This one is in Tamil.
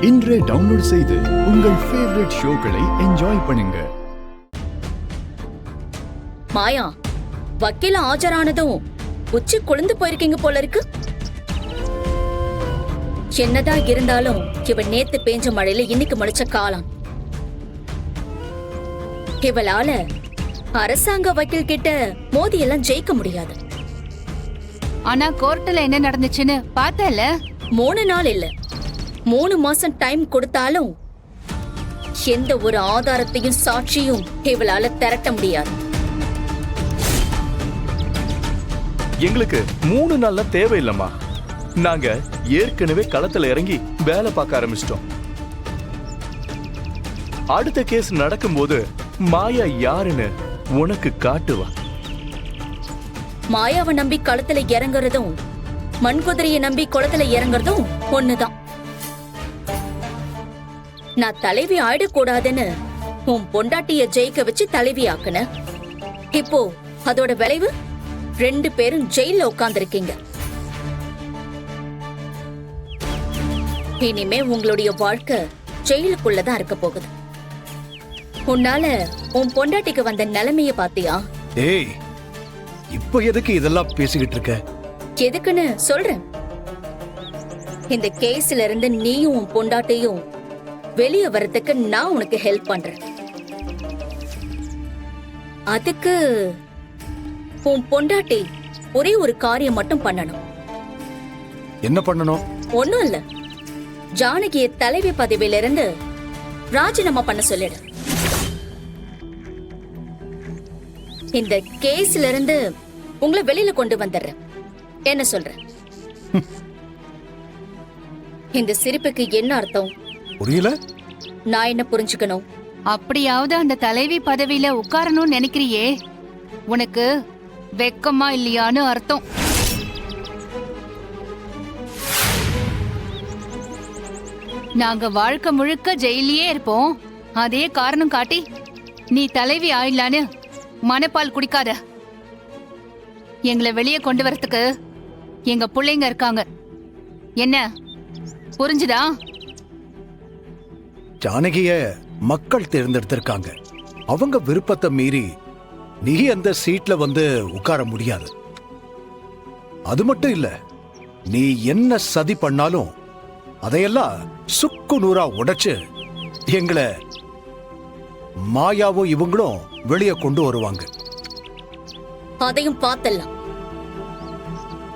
இன்றே டவுன்லோட் செய்து உங்கள் ஃபேவரட் ஷோக்களை என்ஜாய் பண்ணுங்க. மாயா, வக்கீல ஆஜரானதும் உச்சி கொழுந்து போயிருக்கீங்க போல இருக்கு. என்னதான் இருந்தாலும் இவன் நேத்து பேஞ்ச மழையில இன்னைக்கு முளைச்ச காலம். இவளால அரசாங்க வக்கீல் கிட்ட மோதி எல்லாம் ஜெயிக்க முடியாது. ஆனா கோர்ட்ல என்ன நடந்துச்சுன்னு பார்த்தல? 3 நாள் இல்ல, 3 மாசம் டைம் கொடுத்தாலும் எந்த ஒரு ஆதாரத்தையும் சாட்சியும் இவளால திரட்ட முடியாது. எங்களுக்கு 3 நாள்ல தேவையில்லம்மா. நாங்க ஏற்கனவே களத்துல இறங்கி வேலை பார்க்க ஆரம்பிச்சிட்டோம். அடுத்த கேஸ் நடக்கும்போது மாயா யாருன்னு உனக்கு காட்டுவா. மாயாவை நம்பி களத்துல இறங்குறதும் மண்குதிரையை நம்பி குளத்துல இறங்குறதும் ஒண்ணுதான். நான் தலைவி ஆயிடக்கூடாதுன்னு உன் பொண்டாட்டிய ஜெயிக்க வச்சு தலைவி ஆக்குன. இப்போ அதோட விளைவு 2 பேரும் ஜெயில உட்கார்ந்திருக்கீங்க. இனிமே உங்களுடைய வாழ்க்கை ஜெயிலுக்குள்ளதான் இருக்க போகுது. உன்னால உன் பொண்டாட்டிக்கு வந்த நிலைமைய பாத்தியா? ஏய், இப்போ எதுக்கு இதெல்லாம் பேசிக்கிட்டு இருக்க? எதுக்குன்னு சொல்றேன். இந்த கேஸ்ல இருந்து நீயும் உன் பொண்டாட்டியும் வெளியே வரதுக்கு நான் உனக்கு ஹெல்ப் பண்றேன். அதுக்கு உன் பொண்டாட்டி ஒரே ஒரு காரியம் மட்டும் பண்ணணும். என்ன பண்ணணும்? ஒண்ணும் இல்ல, ஜானகிய தலைவி பதவியில இருந்து ராஜினாமா பண்ண சொல்லிடு. இந்த கேஸ்ல இருந்து உங்களை வெளியில கொண்டு வந்துடுறேன். என்ன சொல்ற? இந்த சிரிப்புக்கு என்ன அர்த்தம்? புரியல. நான் என்ன புரிஞ்சுக்கணும்? அப்படியாவது அந்த தலைவி பதவியில உட்காரணும்னு நினைக்கிறியே, உனக்கு வெக்கமா இல்லையான்னு அர்த்தம். நாங்க வாழ்க்கை முழுக்க ஜெயிலியே இருப்போம். அதே காரணம் காட்டி நீ தலைவி ஆயிடலான்னு மனப்பால் குடிக்காத. எங்களை வெளியே கொண்டு வரத்துக்கு எங்க பிள்ளைங்க இருக்காங்க. என்ன புரிஞ்சுதா? ஜானகிய மக்கள் தேர்ந்தெடுத்திருக்காங்க. அவங்க விருப்பத்தை மீறி நீ அந்த சீட்ல வந்து உட்கார முடியாது. அது மட்டும் இல்ல, நீ என்ன சதி பண்ணாலும் அதையெல்லாம் சுக்கு நூறா உடைச்சு எங்களை மாயாவும் இவங்களும் வெளியே கொண்டு வருவாங்க. அதையும் பார்த்தலாம்.